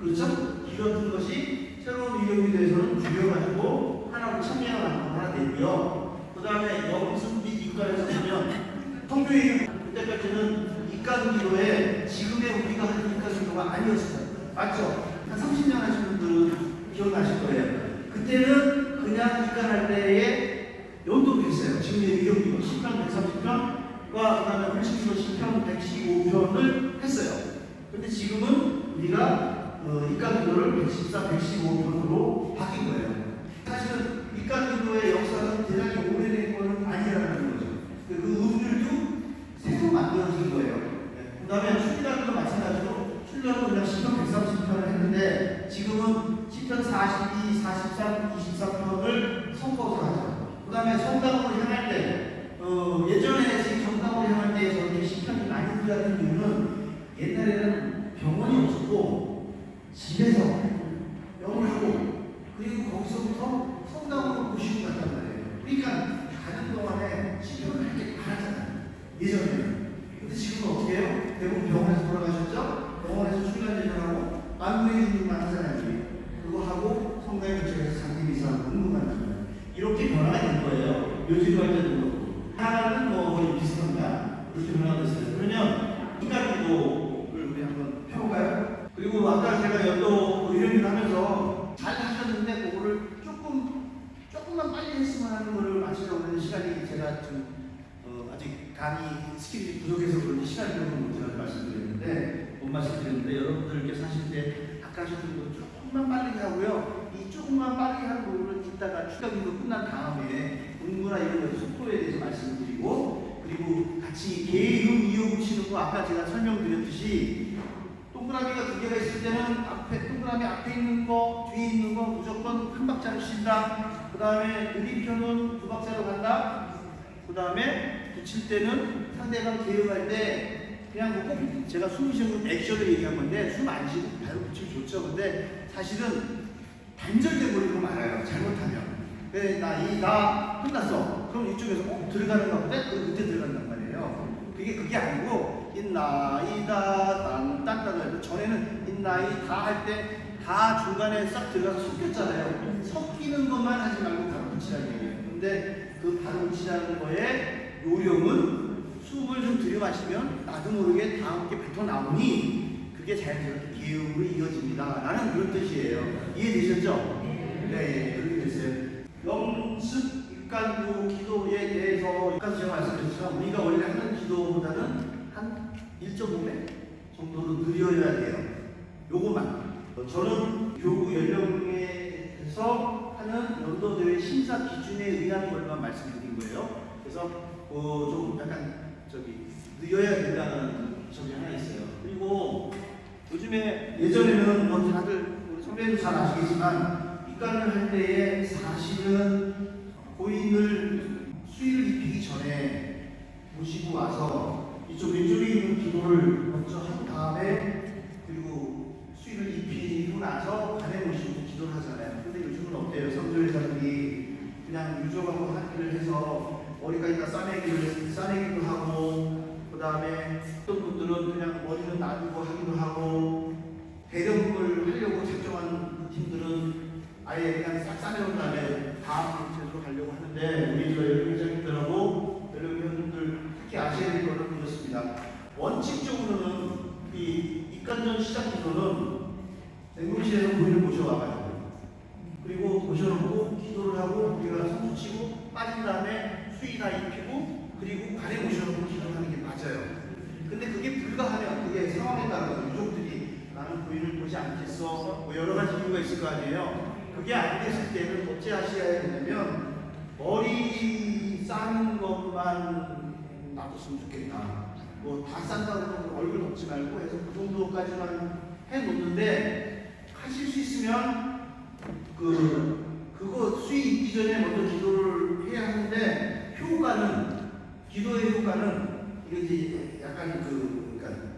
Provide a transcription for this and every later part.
그렇죠? 길었던 것이 새로운 의료기도에서는 줄여가지고 하나로 참여가 하나 되고요. 그 다음에 영습 및 입가에서 보면 성교의 그때까지는 입가기도에 지금의 우리가 하는 입가기도가 아니었어요. 맞죠? 한 30년 하신 분들은 기억나실 거예요. 그때는 그냥 입간할 때에 연도도 있어요. 지금의 의료기도 10편, 130편과 그 다음에 hul신기도 10편, 115편을 했어요. 근데 지금은 우리가 입간기도를 114, 115편으로 바뀐 거예요. 사실은 입간기도의 역사는 대단히 오래된 거는 아니라는 거죠. 그 의률도 새로 만들어진 거예요. 그 다음에 출리단도 마찬가지로 출리단도 그냥 10편, 130편을 했는데 지금은 10편 42, 43, 24편을 섞어서 하죠. 그 다음에 성당으로 향할 때 예전에 지금 성당으로 향할 때 저렇게 10편이 많이 들어가는 이유는 옛날에는 병원이 없었고 집에서 병을 하고 그리고 거기서부터 성당으로 모시고 갔단 말이에요. 그러니까 가는 동안에 치료를 할 게 많았잖아요. 예전에는. 근데 지금은 어떻게 해요? 대부분 병원에서 돌아가셨죠? 병원에서 출간제전하고 만물의 주님만 하잖아요. 그거 하고 성당에 도착해서 장기미사 공부만 하잖아요. 이렇게 변화가 된 거예요. 요즘 할 때도 그렇고. 하나는 뭐 거의 비슷합니다. 그렇게 변화가 됐어요. 그러면 인간기도를 우리 한번 펴볼까요? 그리고 아까 제가 연도 의료를 하면서 잘 하셨는데 그거를 조금만 빨리 했으면 하는 거를 맞추려고 하는 시간이 제가 좀 아직 강의 스킬이 부족해서 그런지 시간이 좀 못해서 말씀드렸는데 못 말씀드렸는데 여러분들께서 하실 때 아까 하셨던 거 조금만 빨리 하고요. 이 조금만 빨리 하는 부분을 이따가 추가기도 끝난 다음에 공부나 이런 거 속도에 대해서 말씀드리고 그리고 같이 개음 이어 붙이는 거 아까 제가 설명드렸듯이 동그라미가 두 개가 있을 때는 동그라미 앞에 있는 거, 뒤에 있는 거 무조건 한 박자를 쉰다. 그 다음에 느림표는 두 박자로 간다. 그 다음에 붙일 때는 상대방 개음할 때 그냥 꼭 제가 숨 쉬는 액션을 얘기한 건데 숨 안 쉬고 바로 붙이면 좋죠. 근데 사실은 단절돼 버리고 말아요. 잘못하면. 나 끝났어. 그럼 이쪽에서 들어가는가 보다. 그때 들어간단 말이에요. 그게 아니고 인나이다 딴딴딴 전에는 인나이다 할 때 다 중간에 싹 들어가서 섞였잖아요. 섞이는 것만 하지 말고 바로 붙이라는 얘기예요. 근데 그 바로 붙이라는 거에 요령은 숨을 좀 들이마시면 나도 모르게 다음 게 뱉어 나오니 그게 자연스럽게 기음으로 이어집니다. 라는 그런 뜻이에요. 이해되셨죠? 네, 그렇게 됐어요. 영습 입간도 기도에 대해서 아까 제가 말씀드렸지만 우리가 원래 하는 기도보다는 한 1.5배 정도로 느려야 돼요. 요거만. 저는 교구 연령에서 하는 연도대회 심사 기준에 의한 것만 말씀드린 거예요. 그래서 좀 약간 느려야 된다는 점이 하나 있어요. 그리고 요즘에 예전에는 뭐 다들 우리 선배도 잘 아시겠지만 입간을 할 때에 사실은 고인을 수의를 입히기 전에 모시고 와서 이쪽 왼쪽에 있는 기도를 먼저 한 다음에 그리고 수의를 입히고 나서 간에 모시고 기도를 하잖아요. 근데 요즘은 어때요? 성조회사들이 그냥 유족하고 하기를 해서 머리까지 다 싸내기도 하고 그 다음에 어떤 분들은 그냥 머리는 놔두고 하기도 하고 대령을 하려고 작정한 팀들은 아예 그냥 싹 싸내놓은 다음에 다음 제대로 가려고 하는데 우리 저 연령회장님들하고 연령회원님들 특히 아셔야 될 거는 이렇습니다. 원칙적으로는 이 입간전 시작 기도는 냉동실에서 고인을 모셔와가지고 그리고 모셔놓고 기도를 하고 우리가 손수 치고 빠진 다음에 수의나 입히고 그리고 관에 모셔놓고 기도하는 게 맞아요. 근데 그게 불가하면 그게 상황에 따라서 유족들이 나는 고인을 보지 않겠어 뭐 여러 가지 이유가 있을 거 아니에요. 그게 안 됐을 때는 어찌 하셔야 되냐면 머리 싸는 것만 놔뒀으면 좋겠다. 뭐 다 싼다고 얼굴 덮지 말고 해서 그 정도까지만 해놓는데 하실 수 있으면 그거 수의 입기 전에 먼저 기도를 해야 하는데 기도의 효과는 이게 이제 약간 그러니까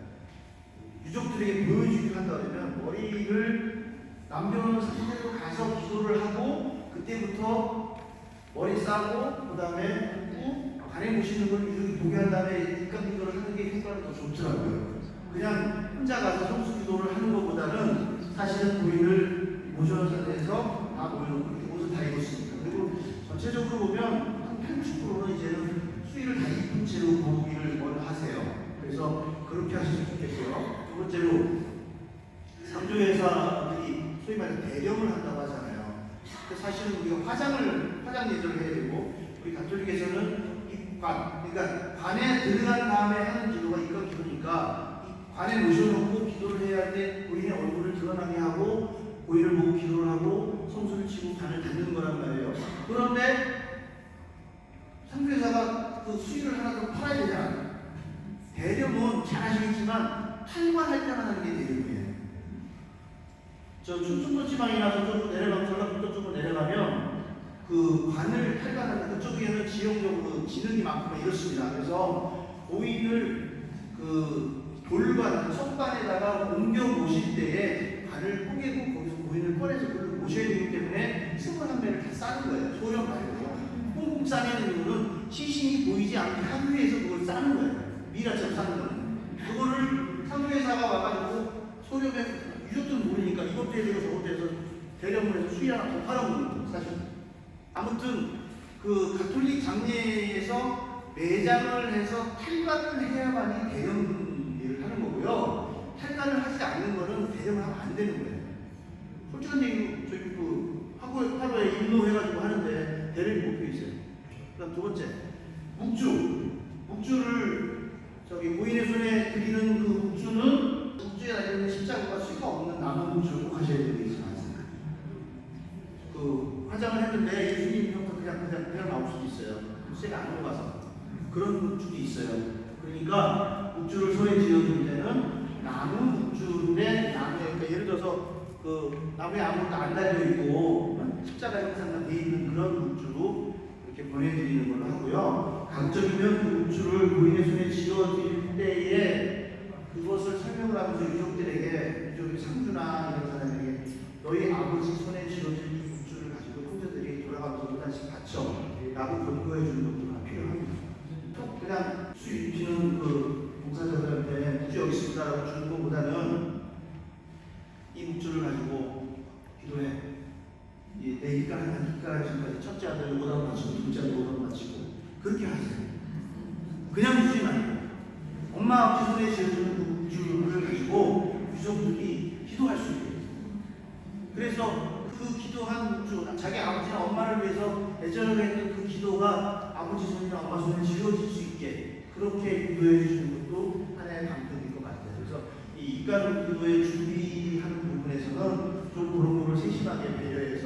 유족들에게 보여주기 한다 그러면 머리를 남겨놓은 상태로 가서 기도를 하고 그때부터 머리 싸고 그 다음에 붓고 간에 모시는 걸 유족이 보게 한 다음에 입간 기도를 하는 게 효과는 더 좋더라고요. 그냥 혼자 가서 성수 기도를 하는 것보다는 사실은 고인을 모셔온 상태에서 다 모여놓고 옷을 다 입었습니다. 그리고 전체적으로 보면 한 80%는 이제는 수의를 다 입은 채로 거기를 하세요. 그래서 그렇게 하시면 좋겠고요. 두 번째로 상조회사들이 소위 말해서 대령을 한다고 하잖아요. 사실은 우리가 화장 예절을 해야 되고, 우리 가톨릭에서는 입관, 그러니까 관에 들어간 다음에 하는 기도가 입관 기도니까 관에 모셔놓고 기도를 해야 할 때 고인의 얼굴을 드러나게 하고 고인을 보고 기도를 하고 성수를 치고 관을 닫는 거란 말이에요. 그런데 상조회사가 그 수의를 하나 더 팔아야 되잖아요. 대령은 잘 아시겠지만 탈관할 때만 하는 게 대령이에요. 저 충청도 지방이나 저쪽으로 내려가면, 전라북도 쪽으로 내려가면 그 관을 탈관하는 그쪽에는 지형적으로 지능이 많고 이렇습니다. 그래서 고인을 그 돌관, 석관에다가 옮겨 모실 때에 관을 포개고 거기서 고인을 꺼내서 그걸 모셔야 되기 때문에 승관 한 매를 다 싸는 거예요. 소령 말고. 꽁꽁 싸내는 이유는 시신이 보이지 않게 하기 위해서 그걸 싸는 거예요. 미라처럼 싸는 거예요. 그거를 상조회사가 와가지고 소령에 유족들은 모르니까 이것도 해주고 저것도 해서 대령문에서 수의 하나 더 팔아먹는 거예요. 사실. 아무튼 그 가톨릭 장례에서 매장을 해서 탈관을 해야만이 대령일을 하는 거고요. 탈관을 하지 않는 거는 대령을 하면 안 되는 거예요. 솔직한 얘기로 저희 그 하루에 인노해가지고 하는데 대령이 목표 있어요. 그다음 두 번째, 묵주를 저기 고인의 손에 드리는 그 묵주는 묵주에 달려있는 십자가가 수가 없는 나무 묵주를 꼭 하셔야 되겠지 않습니까? 그 화장을 했는데 예수님 형도 그냥 나올 수도 있어요. 쇠가 안 녹아서 그런 묵주도 있어요. 그러니까 묵주를 손에 쥐어줄 때는 나무 묵주인데 나무에, 그러니까 예를 들어서 그 나무에 아무것도 안 달려 있고 십자가 형상만 돼 있는 그런 묵주로 이렇게 보내드리는 걸로 하고요. 강적이면 그 묵주를 고인의 손에 쥐어드릴 때에 그것을 설명을 하면서 유족들에게, 유족의 상주나 이런 사람에게 너희 아버지 손에 쥐어질 이 묵주를 가지고 형제들이 돌아가면서 하나씩 바쳐 라고 권고해 주는 것도 필요합니다. 또 그냥 수입 입히는 그 봉사자들한테 묵주 여기 있습니다라고 주는 것보다는 이 묵주를 가지고 기도해. 내 일가까지 첫째 아들 오답 마치고 둘째 아들 오답 마치고 그렇게 하세요. 그냥 주지 말고 엄마 아버지 손에 쥐어주는 그 묵주를 가지고 유족들이 기도할 수 있게. 그래서 그 기도한 묵주, 자기 아버지나 엄마를 위해서 애절하게 했던 그 기도가 아버지 손이나 엄마 손에 쥐어질 수 있게 그렇게 기도해 주시는 것도 하나의 방법일 것 같아요. 그래서 이 입가로 기도에 준비하는 부분에서는 좀 그런 거를 세심하게 배려해서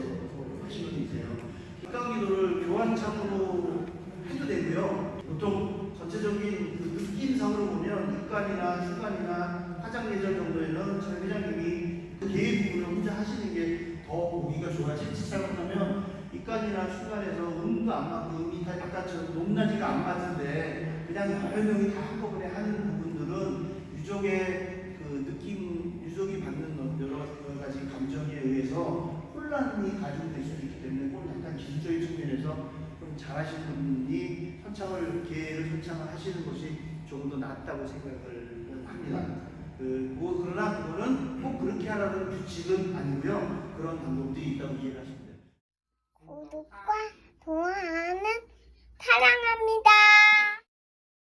하시면 되세요. 입가 기도를 교환창으로 해도 되고요. 보통 전체적인 그 느낌상으로 보면 입관이나 휴관이나 화장 예절 정도에는 저희 회장님이 그 계획 부분을 혼자 하시는 게 더 보기가 좋아요. 자칫 잘못하면 입관이나 휴관에서 음도 안 맞고 음이 다 아까처럼 높낮이가 안 맞는데 그냥 여러 명이 다 한꺼번에 하는 부분들은 유족의 그 느낌, 유족이 받는 여러 가지 감정에 의해서 혼란이 가중될 수 있기 때문에 꼭 약간 기술적인 측면에서 좀 잘하시는 분이 계획을 선창을 하시는 것이 조금 더 낫다고 생각을 합니다. 그러나 그거는 꼭 그렇게 하라는 규칙은 아니고요. 그런 방법들이 있다고 이해하시면 됩니다. 구독과 좋아요는 사랑합니다.